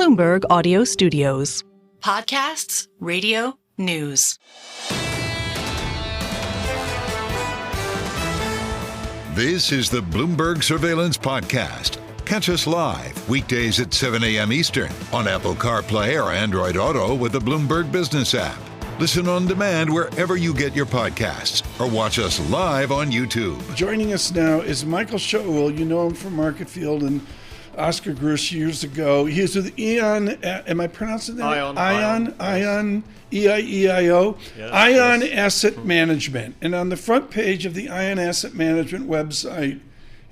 Bloomberg Audio Studios. Podcasts, radio, news. This is the Bloomberg Surveillance Podcast. Catch us live weekdays at 7 a.m. Eastern on Apple CarPlay or Android Auto with the Bloomberg Business app. Listen on demand wherever you get your podcasts or watch us live on YouTube. Joining us now is Michael Shaoul. You know him from Market Field and Oscar Grush years ago. He is with Ion, am I pronouncing that? Ion, E-I-E-I-O. Yes, Ion yes. Asset Management. And on the front page of the Ion Asset Management website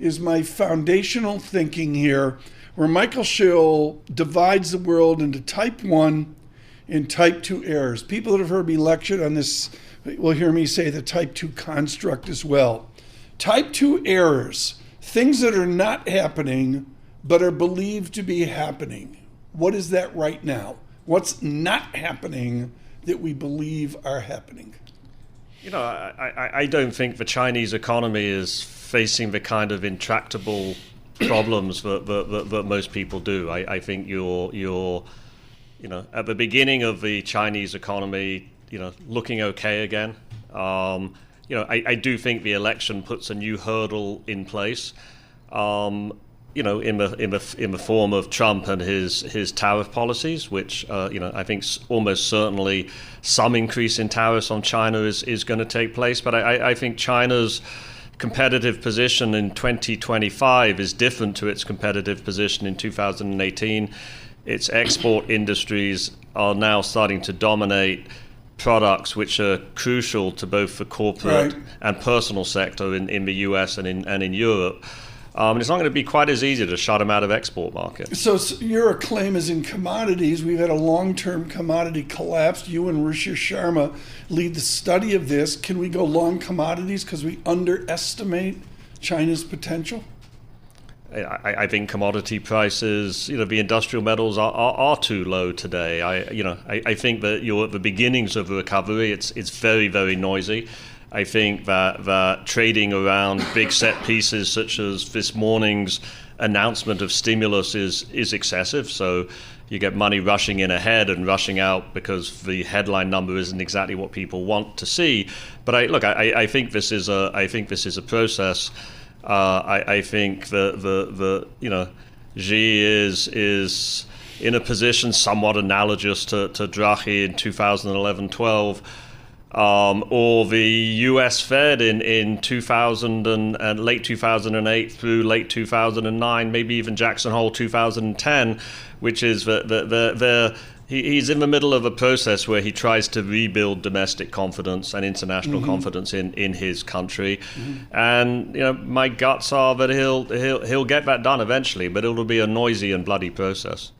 is my foundational thinking here, where Michael Shaoul divides the world into type 1 and type 2 errors. People that have heard me lecture on this will hear me say the type 2 construct as well. Type 2 errors, things that are not happening but are believed to be happening. What is that right now? What's not happening that we believe are happening? You know, I don't think the Chinese economy is facing the kind of intractable problems that most people do. I think you're at the beginning of the Chinese economy, looking okay again. I do think the election puts a new hurdle in place. In the form of Trump and his tariff policies, which I think almost certainly some increase in tariffs on China is going to take place. But I think China's competitive position in 2025 is different to its competitive position in 2018. Its export industries are now starting to dominate products which are crucial to both the corporate and personal sector in the US and in Europe. It's not going to be quite as easy to shut them out of export markets. So your claim is in commodities. We've had a long-term commodity collapse. You and Rishi Sharma lead the study of this. Can we go long commodities because we underestimate China's potential? I think commodity prices, the industrial metals are too low today. I think that you're at the beginnings of the recovery. It's very, very noisy. I think that trading around big set pieces such as this morning's announcement of stimulus is excessive. So you get money rushing in ahead and rushing out because the headline number isn't exactly what people want to see. But I think this is a process. I think the Xi is in a position somewhat analogous to Draghi in 2011-12. Or the U.S. Fed in 2000 and late 2008 through late 2009, maybe even Jackson Hole 2010, which is he's in the middle of a process where he tries to rebuild domestic confidence and international confidence in his country, and my guts are that he'll get that done eventually, but it'll be a noisy and bloody process.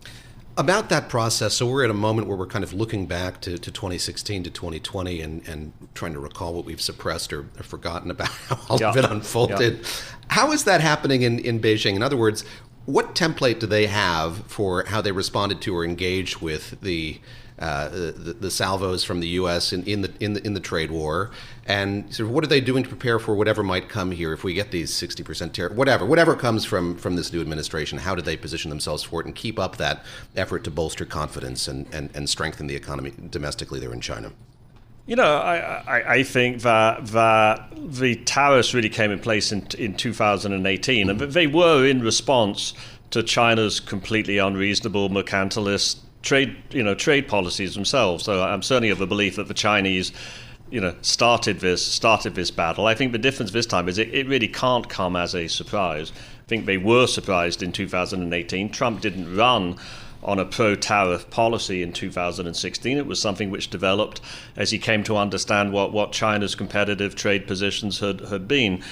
About that process, so we're at a moment where we're kind of looking back to 2016 to 2020 and trying to recall what we've suppressed or forgotten about how all of it unfolded. Yeah. How is that happening in Beijing? In other words, what template do they have for how they responded to or engaged with the salvos from the U.S. in the trade war, and sort of what are they doing to prepare for whatever might come here if we get these 60% tariff, whatever comes from this new administration? How do they position themselves for it and keep up that effort to bolster confidence and strengthen the economy domestically there in China? I think that the tariffs really came in place in 2018, and they were in response to China's completely unreasonable mercantilist trade policies themselves. So I'm certainly of the belief that the Chinese, started this battle. I think the difference this time is it really can't come as a surprise. I think they were surprised in 2018. Trump didn't run on a pro-tariff policy in 2016. It was something which developed as he came to understand what China's competitive trade positions had been.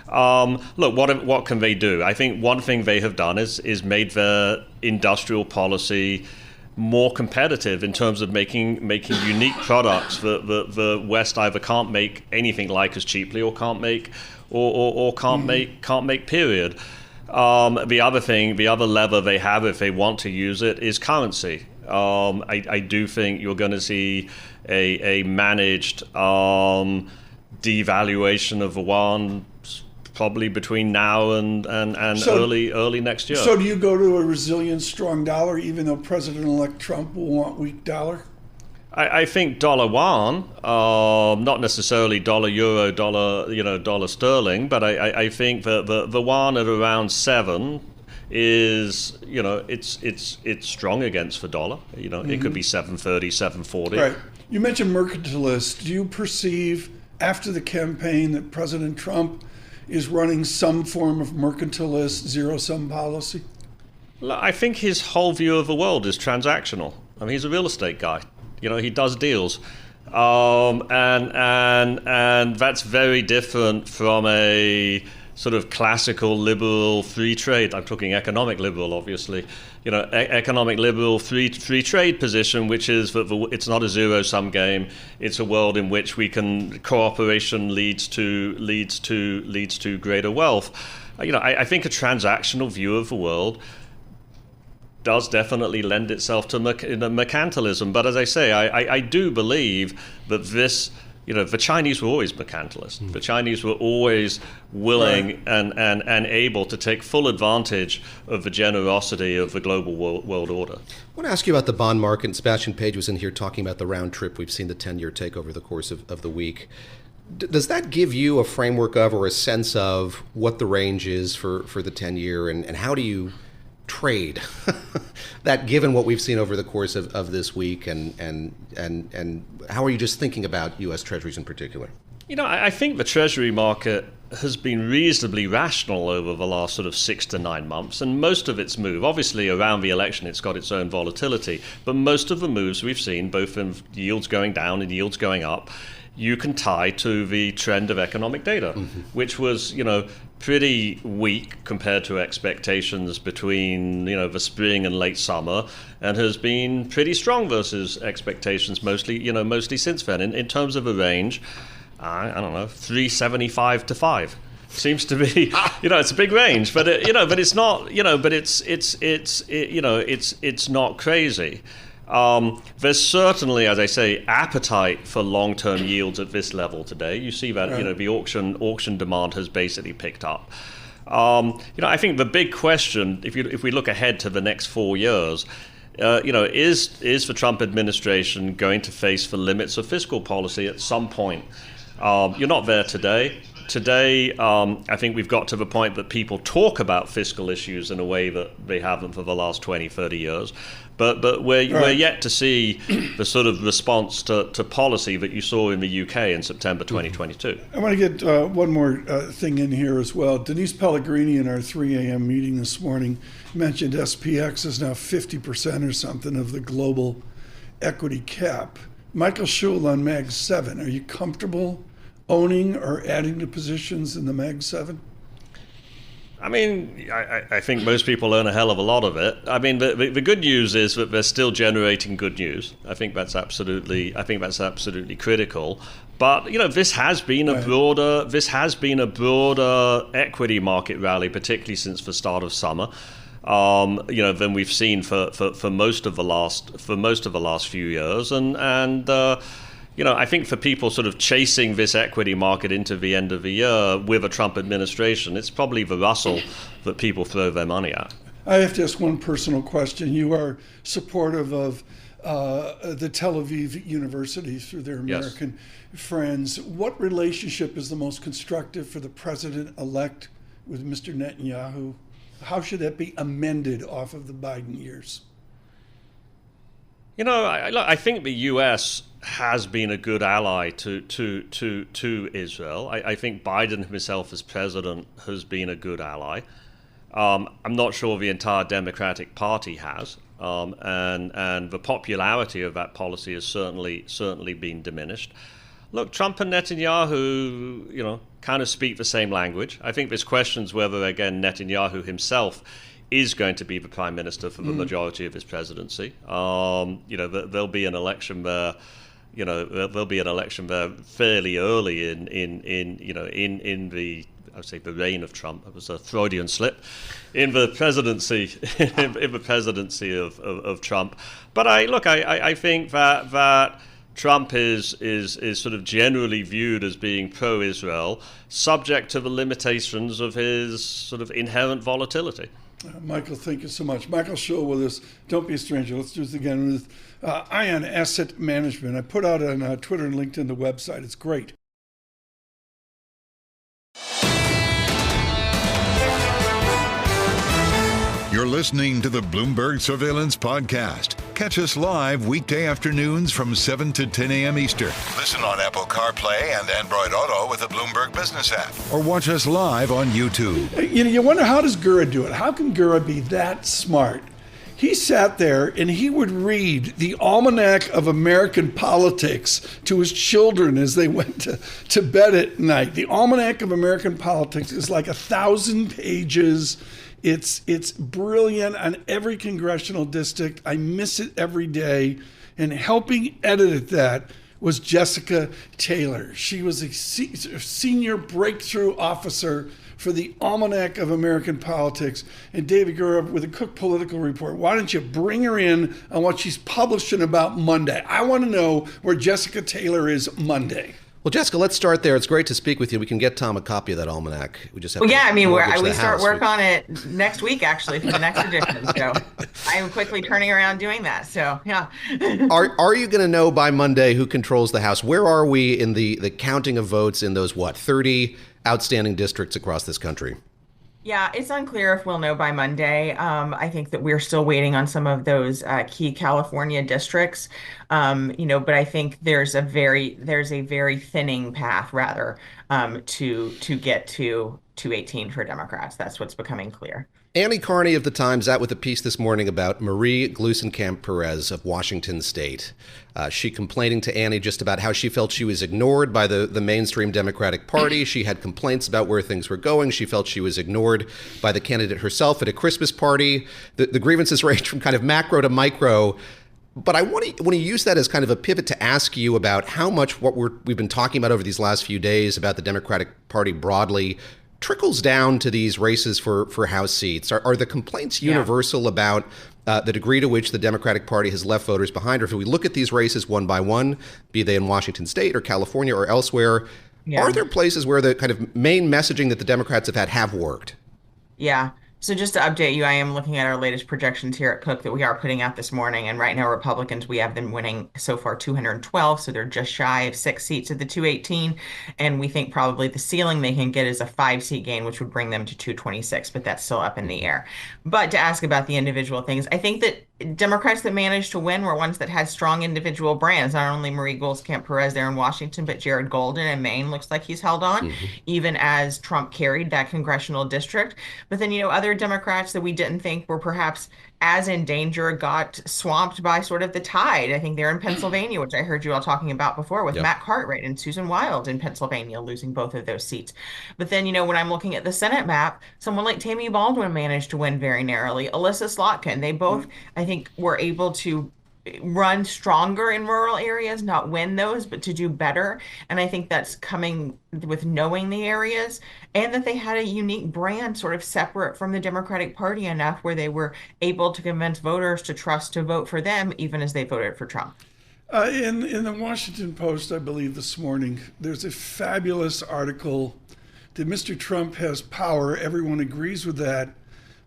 What can they do? I think one thing they have done is made their industrial policy more competitive in terms of making unique products that the West either can't make anything like as cheaply or can't make period. The other lever they have if they want to use it is currency. I do think you're going to see a managed devaluation of the yuan, probably between now and early next year. So do you go to a resilient, strong dollar, even though President-elect Trump will want weak dollar? I think dollar yuan, not necessarily dollar euro, dollar sterling, but I think that the yuan at around 7 is, it's strong against the dollar. It could be 7.30, 7.40. Right. You mentioned mercantilist. Do you perceive after the campaign that President Trump is running some form of mercantilist zero-sum policy? I think his whole view of the world is transactional. I mean, he's a real estate guy. He does deals, and that's very different from a sort of classical liberal free trade. I'm talking economic liberal, obviously. Economic liberal free trade position, which is that it's not a zero-sum game. It's a world in which cooperation leads to greater wealth. I think a transactional view of the world does definitely lend itself to mercantilism. But as I say, I do believe that this, the Chinese were always mercantilist. The Chinese were always willing and able to take full advantage of the generosity of the global world order. I want to ask you about the bond market. And Sebastian Page was in here talking about the round trip we've seen the 10-year take over the course of the week. Does that give you a framework of or a sense of what the range is for the 10-year, and how do you trade that, given what we've seen over the course of this week, and how are you just thinking about U.S. Treasuries in particular? I think the Treasury market has been reasonably rational over the last sort of 6 to 9 months, and most of its move, obviously around the election, it's got its own volatility, but most of the moves we've seen, both in yields going down and yields going up, you can tie to the trend of economic data, which was, pretty weak compared to expectations between, the spring and late summer, and has been pretty strong versus expectations mostly since then. In terms of a range, I don't know, 375 to 5. Seems to be, it's a big range, but but it's not, but it's not crazy. There's certainly, as I say, appetite for long-term yields at this level today. You see that, the auction demand has basically picked up. I think the big question, if we look ahead to the next 4 years, is the Trump administration going to face the limits of fiscal policy at some point? You're not there today. Today, I think we've got to the point that people talk about fiscal issues in a way that they haven't for the last 20, 30 years. But we're yet to see the sort of response to policy that you saw in the UK in September 2022. I want to get one more thing in here as well. Denise Pellegrini in our 3 a.m. meeting this morning mentioned SPX is now 50% or something of the global equity cap. Michael Shaoul on Mag 7, are you comfortable owning or adding to positions in the Mag 7? I mean, I think most people earn a hell of a lot of it. I mean, the good news is that they're still generating good news. I think that's absolutely critical. But this has been a broader equity market rally, particularly since the start of summer. Than we've seen for most of the last few years, and I think for people sort of chasing this equity market into the end of the year with a Trump administration, it's probably the Russell that people throw their money at. I have to ask one personal question. You are supportive of the Tel Aviv University through their American friends. What relationship is the most constructive for the president-elect with Mr. Netanyahu? How should that be amended off of the Biden years? I think the U.S. has been a good ally to Israel. I think Biden himself as president has been a good ally. I'm not sure the entire Democratic Party has, and the popularity of that policy has certainly been diminished. Look, Trump and Netanyahu, kind of speak the same language. I think there's questions whether, again, Netanyahu himself is going to be the prime minister for the majority of his presidency. There'll be an election there. There'll be an election there fairly early in the, I would say, the reign of Trump. It was a Freudian slip in the presidency of Trump. But I think that Trump is sort of generally viewed as being pro-Israel, subject to the limitations of his sort of inherent volatility. Michael, thank you so much. Michael Shaoul with us. Don't be a stranger. Let's do this again with Ion Asset Management. I put out on Twitter and LinkedIn the website. It's great. You're listening to the Bloomberg Surveillance Podcast. Catch us live weekday afternoons from 7 to 10 a.m. Eastern. Listen on Apple CarPlay and Android Auto with the Bloomberg Business app. Or watch us live on YouTube. You wonder, how does Gura do it? How can Gura be that smart? He sat there and he would read the Almanac of American Politics to his children as they went to bed at night. The Almanac of American Politics is like 1,000 pages. It's brilliant on every congressional district. I miss it every day. And helping edit that was Jessica Taylor. She was a senior breakthrough officer for the Almanac of American Politics. And David Gura with a Cook Political Report. Why don't you bring her in on what she's publishing about Monday? I want to know where Jessica Taylor is Monday. Well, Jessica, let's start there. It's great to speak with you. We can get Tom a copy of that almanac. We just have we we start work on it next week, actually, for the next edition. So I am quickly turning around doing that. So, yeah. Are you going to know by Monday who controls the House? Where are we in the counting of votes in those, 30 outstanding districts across this country? Yeah, it's unclear if we'll know by Monday. I think that we're still waiting on some of those key California districts, but I think there's a very thinning path, rather, to get to 218 for Democrats. That's what's becoming clear. Annie Carney of The Times out with a piece this morning about Marie Gluesenkamp-Perez of Washington State. She complaining to Annie just about how she felt she was ignored by the mainstream Democratic Party. She had complaints about where things were going. She felt she was ignored by the candidate herself at a Christmas party. The grievances range from kind of macro to micro. But I want to use that as kind of a pivot to ask you about how much what we've been talking about over these last few days about the Democratic Party broadly trickles down to these races for House seats. Are the complaints universal about the degree to which the Democratic Party has left voters behind? Or if we look at these races one by one, be they in Washington State or California or elsewhere, are there places where the kind of main messaging that the Democrats have worked? Yeah. So just to update you, I am looking at our latest projections here at Cook that we are putting out this morning. And right now, Republicans, we have them winning so far 212. So they're just shy of 6 seats at the 218. And we think probably the ceiling they can get is a 5-seat gain, which would bring them to 226. But that's still up in the air. But to ask about the individual things, I think that Democrats that managed to win were ones that had strong individual brands. Not only Marie Gluesenkamp-Perez there in Washington, but Jared Golden in Maine looks like he's held on, even as Trump carried that congressional district. But then, other Democrats that we didn't think were perhaps as in danger got swamped by sort of the tide. I think they're in Pennsylvania, which I heard you all talking about before with Matt Cartwright and Susan Wild in Pennsylvania losing both of those seats. But then, when I'm looking at the Senate map, someone like Tammy Baldwin managed to win very narrowly. Alyssa Slotkin, they both, I think, were able to run stronger in rural areas, not win those, but to do better. And I think that's coming with knowing the areas and that they had a unique brand sort of separate from the Democratic Party enough where they were able to convince voters to trust to vote for them, even as they voted for Trump. In the Washington Post, I believe this morning, there's a fabulous article that Mr. Trump has power. Everyone agrees with that,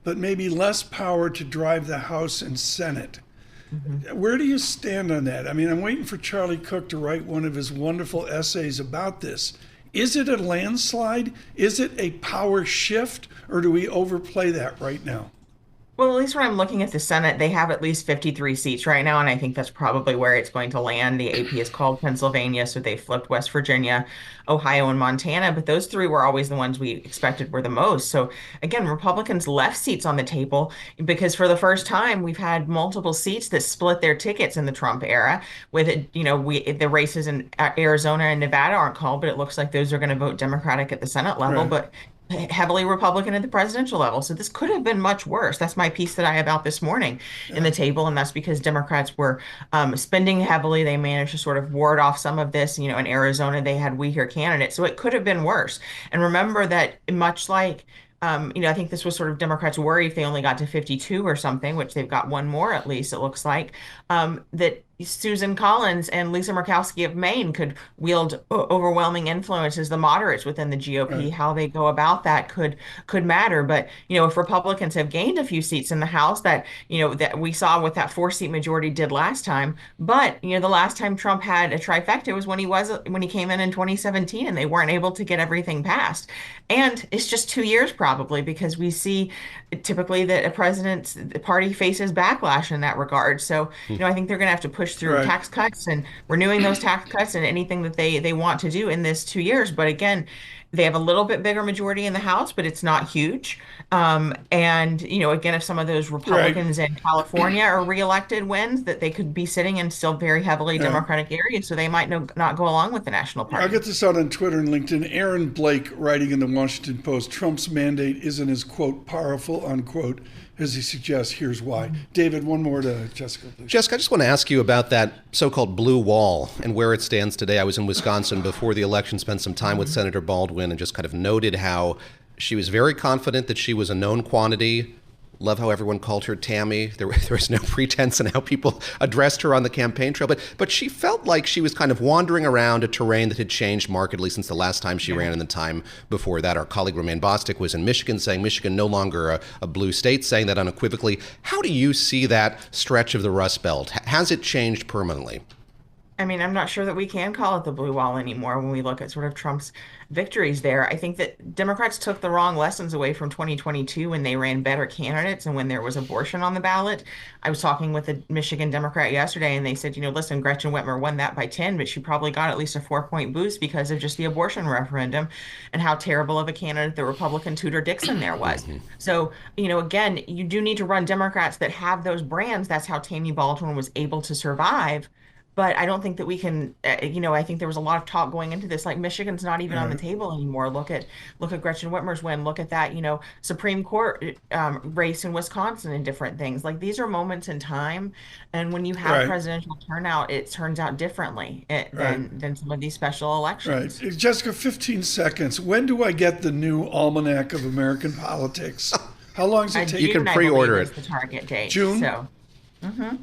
but maybe less power to drive the House and Senate. Where do you stand on that? I mean, I'm waiting for Charlie Cook to write one of his wonderful essays about this. Is it a landslide? Is it a power shift? Or do we overplay that right now? Well, at least when I'm looking at the Senate, they have at least 53 seats right now, and I think that's probably where it's going to land. The AP is called Pennsylvania, so they flipped West Virginia, Ohio, and Montana, but those three were always the ones we expected were the most. So again, Republicans left seats on the table because for the first time, we've had multiple seats that split their tickets in the Trump era. With it, the races in Arizona and Nevada aren't called, but it looks like those are going to vote Democratic at the Senate level. Right. But heavily Republican at the presidential level. So this could have been much worse. That's my piece that I have out this morning in the table. And that's because Democrats were spending heavily. They managed to sort of ward off some of this. In Arizona, they had We Hear candidates. So it could have been worse. And remember that much like I think this was sort of Democrats' worry if they only got to 52 or something, which they've got one more at least, it looks like, that Susan Collins and Lisa Murkowski of Maine could wield overwhelming influence as the moderates within the GOP. Right. How they go about that could matter. But if Republicans have gained a few seats in the House, that that we saw what that 4-seat majority did last time. But the last time Trump had a trifecta was when he came in 2017, and they weren't able to get everything passed. And it's just 2 years probably, because we see typically that a president's party faces backlash in that regard. So I think they're going to have to push through tax cuts and renewing those tax cuts and anything that they want to do in this 2 years. But again, they have a little bit bigger majority in the House, but it's not huge. And again, if some of those Republicans in California are reelected wins, that they could be sitting in still very heavily Democratic areas, so they might not go along with the national party. I'll get this out on Twitter and LinkedIn. Aaron Blake, writing in the Washington Post, Trump's mandate isn't as, quote, powerful, unquote, as he suggests. Here's why. David, one more to Jessica, please. Jessica, I just want to ask you about that so-called blue wall and where it stands today. I was in Wisconsin before the election, spent some time with Senator Baldwin, and just kind of noted how she was very confident that she was a known quantity. Love how everyone called her Tammy. There was no pretense in how people addressed her on the campaign trail. But she felt like she was kind of wandering around a terrain that had changed markedly since the last time she ran and the time before that. Our colleague Romaine Bostick was in Michigan saying Michigan no longer a blue state, saying that unequivocally. How do you see that stretch of the Rust Belt? Has it changed permanently? I mean, I'm not sure that we can call it the blue wall anymore when we look at sort of Trump's victories there. I think that Democrats took the wrong lessons away from 2022 when they ran better candidates and when there was abortion on the ballot. I was talking with a Michigan Democrat yesterday, and they said, listen, Gretchen Whitmer won that by 10, but she probably got at least a 4-point boost because of just the abortion referendum and how terrible of a candidate the Republican Tudor Dixon there was. So, again, you do need to run Democrats that have those brands. That's how Tammy Baldwin was able to survive. But I don't think that we can, I think there was a lot of talk going into this, like Michigan's not even on the table anymore. Look at Gretchen Whitmer's win. Look at that, Supreme Court race in Wisconsin and different things. Like, these are moments in time. And when you have presidential turnout, it turns out differently than some of these special elections. Right. Jessica, 15 seconds. When do I get the new Almanac of American Politics? How long does it take? You can pre-order it. The target date. June? So.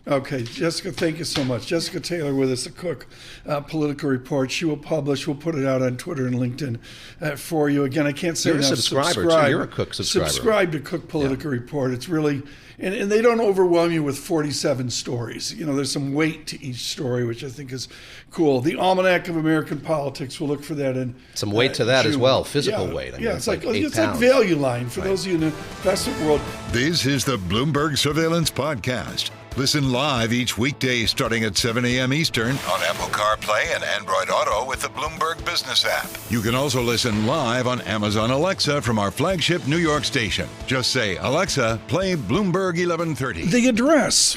Okay, Jessica, thank you so much. Jessica Taylor with us, the Cook Political Report. She will publish, we'll put it out on Twitter and LinkedIn for you. Again, I can't say You're enough. a subscriber, too. You're a Cook subscriber. Subscribe to Cook Political Report. It's really, and they don't overwhelm you with 47 stories. There's some weight to each story, which I think is cool. The Almanac of American Politics, we'll look for that in some weight to that June. as well, physical weight. I mean, it's like 8 it's pounds. like Value Line for those of you in the investment world. This is the Bloomberg Surveillance Podcast. Listen live each weekday starting at 7 a.m. Eastern on Apple CarPlay and Android Auto with the Bloomberg Business app. You can also listen live on Amazon Alexa from our flagship New York station. Just say, Alexa, play Bloomberg 1130. The address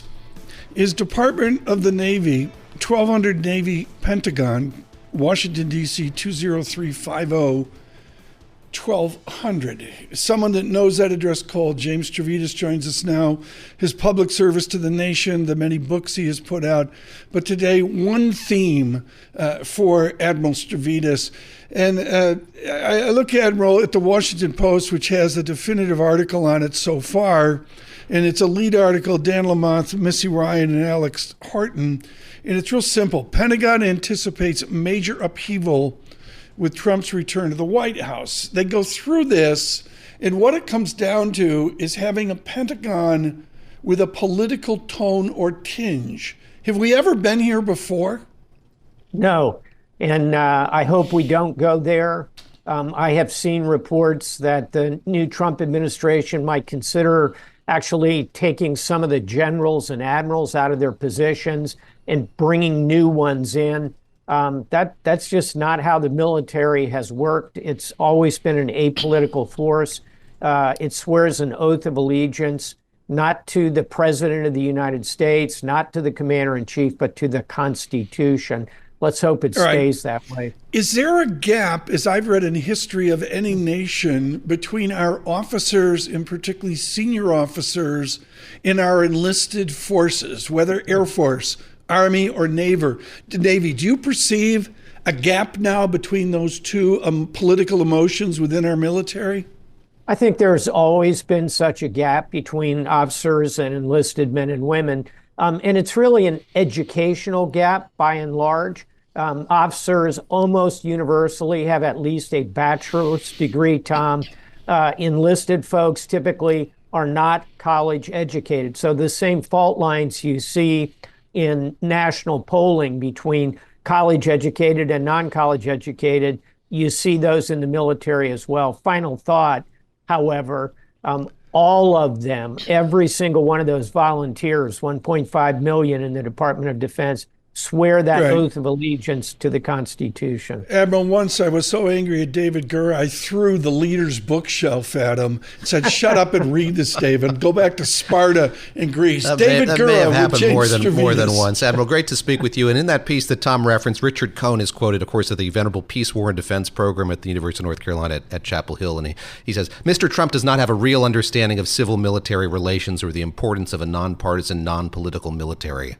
is Department of the Navy, 1200 Navy Pentagon, Washington, D.C. 20350. 1200. Someone that knows that address called James Stavridis joins us now. His public service to the nation, the many books he has put out. But today, one theme for Admiral Stavridis. And I look, Admiral, at the Washington Post, which has a definitive article on it so far. And it's a lead article, Dan Lamont, Missy Ryan, and Alex Horton. And it's real simple. Pentagon anticipates major upheaval with Trump's return to the White House. They go through this, and what it comes down to is having a Pentagon with a political tone or tinge. Have we ever been here before? No, and I hope we don't go there. I have seen reports that the new Trump administration might consider actually taking some of the generals and admirals out of their positions and bringing new ones in. That's just not how the military has worked. It's always been an apolitical force. It swears an oath of allegiance, not to the President of the United States, not to the Commander-in-Chief, but to the Constitution. Let's hope it stays that way. Is there a gap, as I've read in history of any nation, between our officers, and particularly senior officers, in our enlisted forces, whether Air Force, Army, or Navy? Do you perceive a gap now between those two political emotions within our military? I think there's always been such a gap between officers and enlisted men and women. And it's really an educational gap by and large. Officers almost universally have at least a bachelor's degree, Tom. Enlisted folks typically are not college educated. So the same fault lines you see in national polling between college educated and non-college educated, you see those in the military as well. Final thought, however, all of them, every single one of those volunteers, 1.5 million in the Department of Defense, swear that oath of allegiance to the Constitution. Admiral, once I was so angry at David Gurr, I threw the leader's bookshelf at him and said, shut up and read this, David. Go back to Sparta in Greece. That David Gurr may have happened more than Stavridis. once. Admiral, great to speak with you. And in that piece that Tom referenced, Richard Cohn is quoted, of course, of the venerable Peace, War, and Defense program at the University of North Carolina at Chapel Hill. And he says, Mr. Trump does not have a real understanding of civil-military relations or the importance of a nonpartisan, non-political military.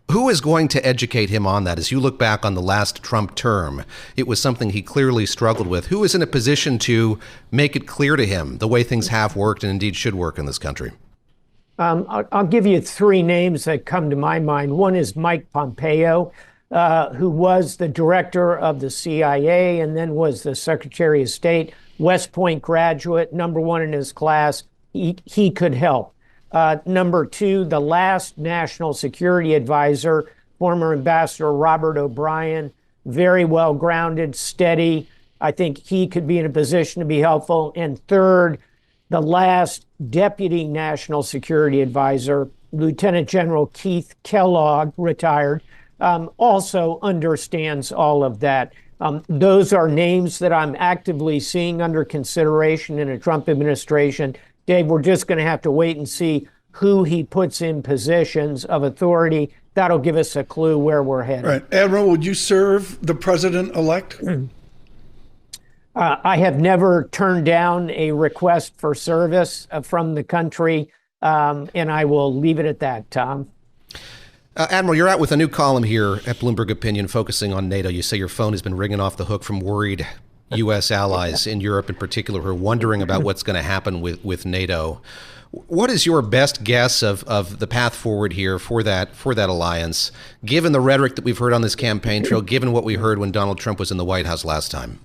Who is going to educate him on that? As you look back on the last Trump term, it was something he clearly struggled with. Who is in a position to make it clear to him the way things have worked and indeed should work in this country? I'll give you three names that come to my mind. One is Mike Pompeo, who was the director of the CIA and then was the Secretary of State, West Point graduate, number one in his class. He could help. Number two, the last national security advisor, former Ambassador Robert O'Brien, very well grounded, steady. I think he could be in a position to be helpful. And third, the last deputy national security advisor, Lieutenant General Keith Kellogg, retired, also understands all of that. Those are names that I'm actively seeing under consideration in a Trump administration. Dave, we're just going to have to wait and see who he puts in positions of authority. That'll give us a clue where we're headed. Right. Admiral, would you serve the president-elect? I have never turned down a request for service from the country, and I will leave it at that, Tom. Admiral, you're out with a new column here at Bloomberg Opinion focusing on NATO. You say your phone has been ringing off the hook from worried U.S. allies in Europe in particular who are wondering about what's going to happen with NATO. What is your best guess of the path forward here for that alliance, given the rhetoric that we've heard on this campaign trail, given what we heard when Donald Trump was in the White House last time?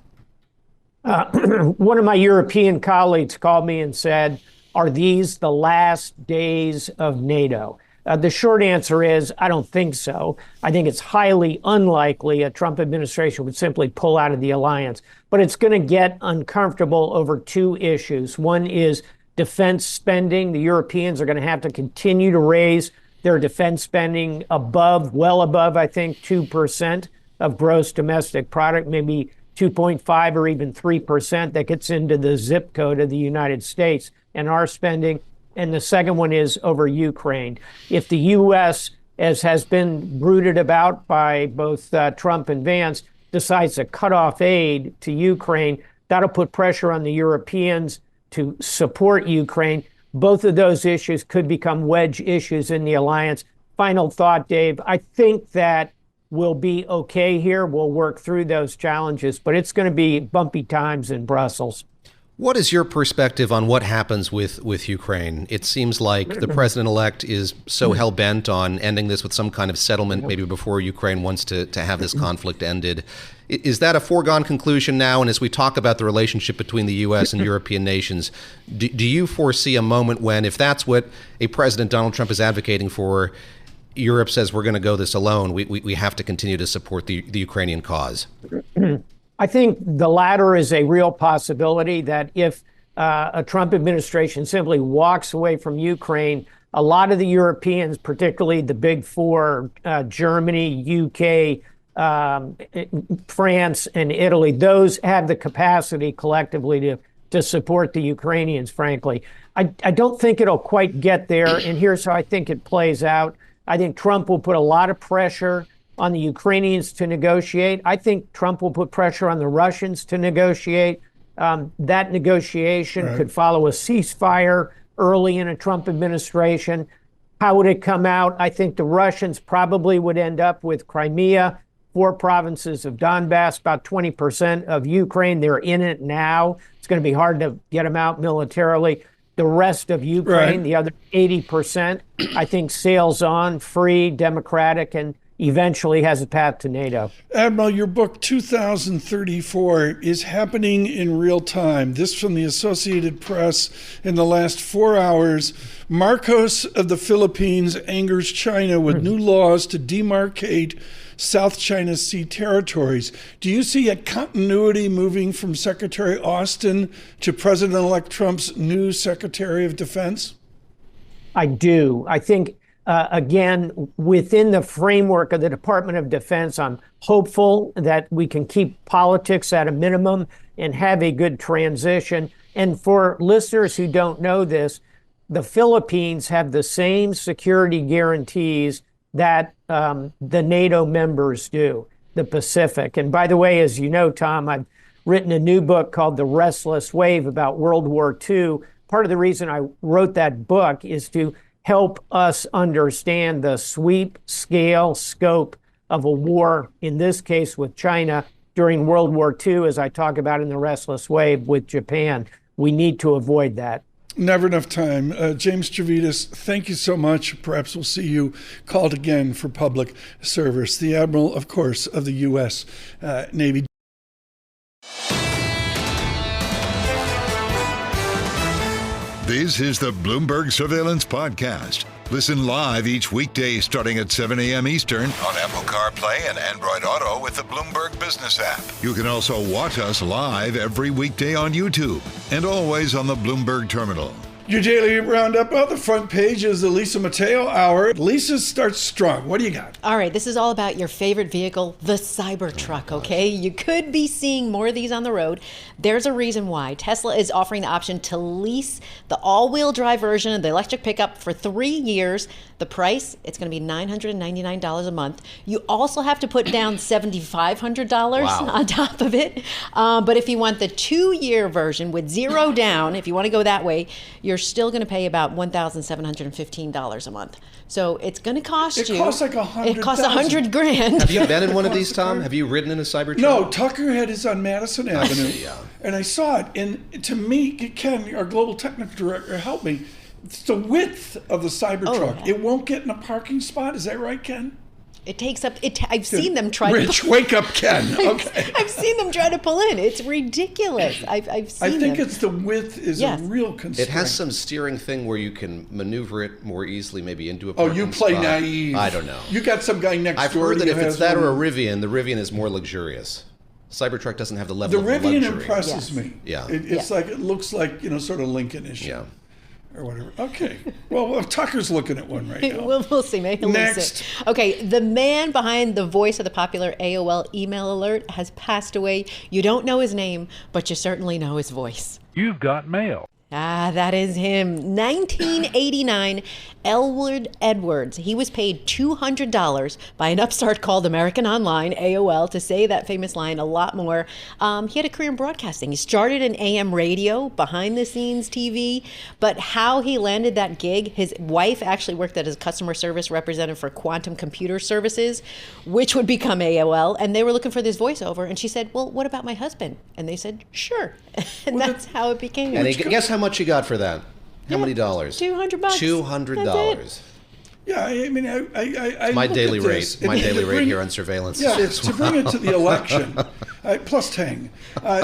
One of my European colleagues called me and said, are these the last days of NATO? The short answer is, I don't think so. I think it's highly unlikely a Trump administration would simply pull out of the alliance. But it's going to get uncomfortable over two issues. One is defense spending. The Europeans are going to have to continue to raise their defense spending well above, I think, 2% of gross domestic product, maybe 2.5 or even 3%. That gets into the zip code of the United States and our spending. And the second one is over Ukraine. If the U.S., as has been brooded about by both Trump and Vance, decides to cut off aid to Ukraine, that'll put pressure on the Europeans to support Ukraine. Both of those issues could become wedge issues in the alliance. Final thought, Dave, I think that we'll be okay here. We'll work through those challenges, but it's going to be bumpy times in Brussels. What is your perspective on what happens with Ukraine? It seems like the president-elect is so hell-bent on ending this with some kind of settlement, maybe before Ukraine wants to have this conflict ended. Is that a foregone conclusion now? And as we talk about the relationship between the U.S. and European nations, do you foresee a moment when, if that's what a President Donald Trump is advocating for, Europe says we're going to go this alone, we have to continue to support the Ukrainian cause? I think the latter is a real possibility, that if a Trump administration simply walks away from Ukraine, a lot of the Europeans, particularly the big four, Germany, UK, France, and Italy, those have the capacity collectively to support the Ukrainians, frankly. I don't think it'll quite get there, and here's how I think it plays out. I think Trump will put a lot of pressure on the Ukrainians to negotiate. I think Trump will put pressure on the Russians to negotiate. That negotiation could follow a ceasefire early in a Trump administration. How would it come out? I think the Russians probably would end up with Crimea, 4 provinces of Donbass, about 20% of Ukraine. They're in it now. It's going to be hard to get them out militarily. the rest of Ukraine, Right. the other 80%, I think sails on free, democratic, and eventually has a path to NATO. Admiral, your book 2034 is happening in real time. This from the Associated Press in the last 4 hours. Marcos of the Philippines angers China with new laws to demarcate South China Sea territories. Do you see a continuity moving from Secretary Austin to President-elect Trump's new Secretary of Defense? I do. I think, again, within the framework of the Department of Defense, I'm hopeful that we can keep politics at a minimum and have a good transition. And for listeners who don't know this, the Philippines have the same security guarantees that the NATO members do, the Pacific. And by the way, as you know, Tom, I've written a new book called The Restless Wave about World War II. Part of the reason I wrote that book is to help us understand the sweep, scale, scope of a war, in this case with China, during World War II, as I talk about in The Restless Wave with Japan. We need to avoid that. Never enough time. James Stavridis, thank you so much. Perhaps we'll see you called again for public service. The Admiral, of course, of the U.S. Navy. This is the Bloomberg Surveillance Podcast. Listen live each weekday starting at 7 a.m. Eastern on Apple CarPlay and Android Auto with the Bloomberg Business app. You can also watch us live every weekday on YouTube and always on the Bloomberg Terminal. Your daily roundup on the front page is the Lisa Mateo Hour. Lisa starts strong. What do you got? All right, this is all about your favorite vehicle, the Cybertruck, okay? You could be seeing more of these on the road. There's a reason why. Tesla is offering the option to lease the all-wheel drive version of the electric pickup for 3 years. The price, it's going to be $999 a month. You also have to put down $7,500 on top of it. But if you want the 2-year version with zero down, if you want to go that way, you're still going to pay about $1,715 a month. So it's going to cost you. It costs like $100,000. It costs $100,000. Have you been in one of these, Tom? Have you ridden in a Cybertruck? No, Tucker had his on Madison Avenue. Yeah. And I saw it. And to me, Ken, our global technical director, helped me. It's the width of the Cybertruck. Yeah. It won't get in a parking spot. Is that right, Ken? It takes up. I've seen them try. Rich, wake up, Ken. Okay. I've seen them try to pull in. It's ridiculous. I've seen. I think them. it's the width is a real constraint. It has some steering thing where you can maneuver it more easily, maybe into a Oh, parking you play spot. naive. I don't know. You got some guy next I've door. heard that who if it's has that or a one. Rivian, the Rivian is more luxurious. Cybertruck doesn't have the level The of Rivian luxury. impresses Yes. me. Yeah. It's like, it looks like, sort of Lincoln-ish. Yeah. Or whatever. Okay. Well, Tucker's looking at one right now. We'll see. Maybe he'll Next. lease it. Okay, the man behind the voice of the popular AOL email alert has passed away. You don't know his name, but you certainly know his voice. You've got mail. Ah, that is him. 1989, Elwood Edwards. He was paid $200 by an upstart called American Online, AOL, to say that famous line a lot more. He had a career in broadcasting. He started in AM radio, behind-the-scenes TV, but how he landed that gig, his wife actually worked as a customer service representative for Quantum Computer Services, which would become AOL, and they were looking for this voiceover, and she said, well, what about my husband? And they said, sure. And that's how it became. And guess how much you got for that? How many dollars? $200. $200. Yeah, I mean, I My look daily at rate. this, My and daily to rate bring- here on surveillance. Yeah, is to bring it to the election, plus Tang,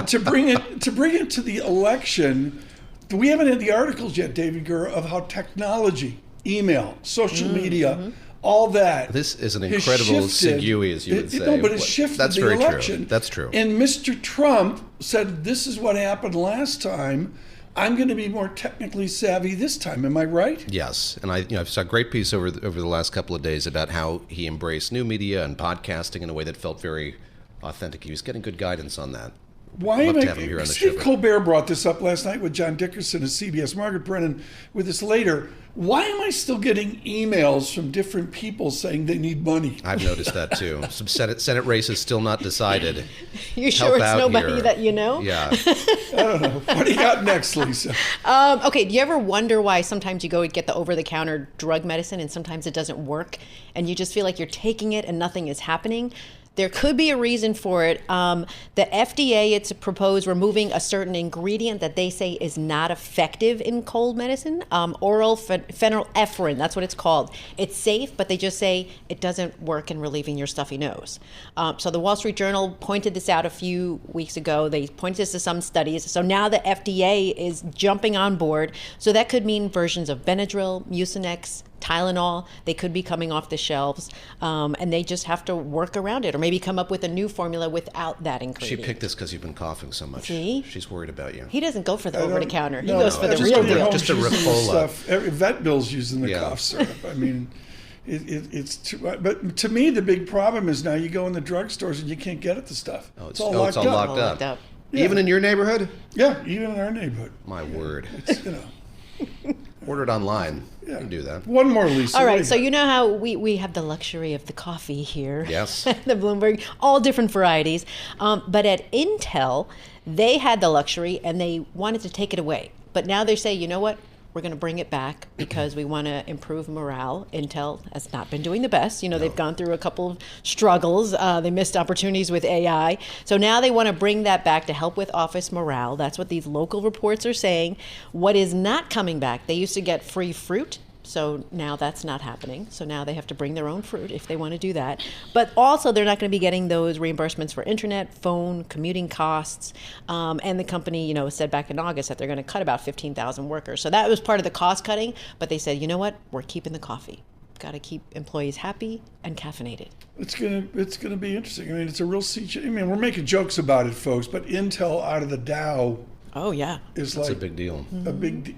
to bring it to the election. We haven't had the articles yet, David Gurr, of how technology, email, social media, all that. This is an has incredible shifted- segue, as you would say. No, but it's shifted That's the very election. true. That's true. And Mr. Trump said, "This is what happened last time. I'm going to be more technically savvy this time." Am I right? Yes, and I saw a great piece over the last couple of days about how he embraced new media and podcasting in a way that felt very authentic. He was getting good guidance on that. Why Love am to have him here on the Steve show. Colbert brought this up last night with John Dickerson of CBS, Margaret Brennan with us later. Why am I still getting emails from different people saying they need money? I've noticed that too. Some Senate races still not decided. You Help sure it's out nobody here. that you know? Yeah. I don't know. What do you got next, Lisa? Okay, do you ever wonder why sometimes you go and get the over-the-counter drug medicine and sometimes it doesn't work and you just feel like you're taking it and nothing is happening? There could be a reason for it. The FDA, it's proposed removing a certain ingredient that they say is not effective in cold medicine, oral phenylephrine, that's what it's called. It's safe, but they just say it doesn't work in relieving your stuffy nose. So the Wall Street Journal pointed this out a few weeks ago. They pointed this to some studies. So now the FDA is jumping on board. So that could mean versions of Benadryl, Mucinex, Tylenol, they could be coming off the shelves, and they just have to work around it or maybe come up with a new formula without that ingredient. She picked this because you've been coughing so much. See? She's worried about you. He doesn't go for the over-the-counter. He No, goes for the just real deal. Just a Ricola. Vet Bill's using the cough syrup. I mean, it's too. But to me, the big problem is now you go in the drugstores and you can't get the stuff. Oh, it's all locked up. Yeah. Even in your neighborhood? Yeah, even in our neighborhood. My word. It's, Order it online. Yeah. You can do that. One more, Lisa. All right, so you know how we have the luxury of the coffee here. Yes. The Bloomberg, all different varieties. But at Intel, they had the luxury and they wanted to take it away. But now they say, you know what? We're going to bring it back because we want to improve morale. Intel has not been doing the best. You know, they've gone through a couple of struggles. They missed opportunities with AI. So now they want to bring that back to help with office morale. That's what these local reports are saying. What is not coming back, they used to get free fruit. So now that's not happening. So now they have to bring their own fruit if they want to do that. But also they're not going to be getting those reimbursements for internet, phone, commuting costs. And the company, you know, said back in August that they're going to cut about 15,000 workers. So that was part of the cost cutting. But they said, you know what? We're keeping the coffee. Got to keep employees happy and caffeinated. It's gonna be interesting. I mean, it's a real sea change. I mean, we're making jokes about it, folks, but Intel out of the Dow. Oh, yeah. It's a big deal.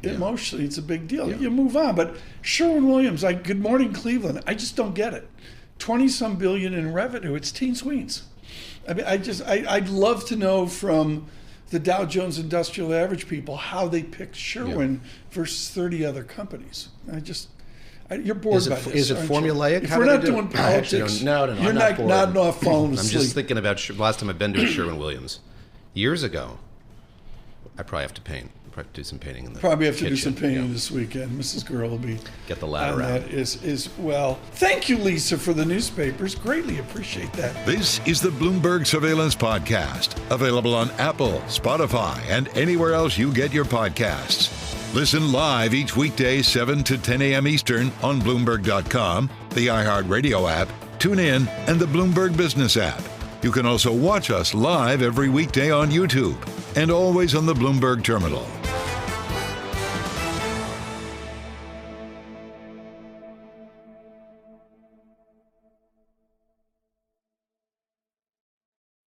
Emotionally, it's a big deal. You move on. But Sherwin-Williams, like, good morning, Cleveland. I just don't get it. 20-some billion in revenue. It's teen Sweens. I mean, I'd love to know from the Dow Jones Industrial Average people how they picked Sherwin versus 30 other companies. You're bored by this. Is it formulaic? If we're not doing politics, no, you're not nodding off falling asleep. I'm just thinking about last time I've been to a Sherwin-Williams. Years ago, I probably have to paint. Probably do some painting in the Probably have to kitchen. do some painting this weekend. Mrs. Girl will be get the ladder out. That is well. Thank you, Lisa, for the newspapers. Greatly appreciate that. This is the Bloomberg Surveillance Podcast, available on Apple, Spotify, and anywhere else you get your podcasts. Listen live each weekday 7 to 10 a.m. Eastern on Bloomberg.com, the iHeartRadio app, TuneIn, and the Bloomberg Business app. You can also watch us live every weekday on YouTube and always on the Bloomberg Terminal.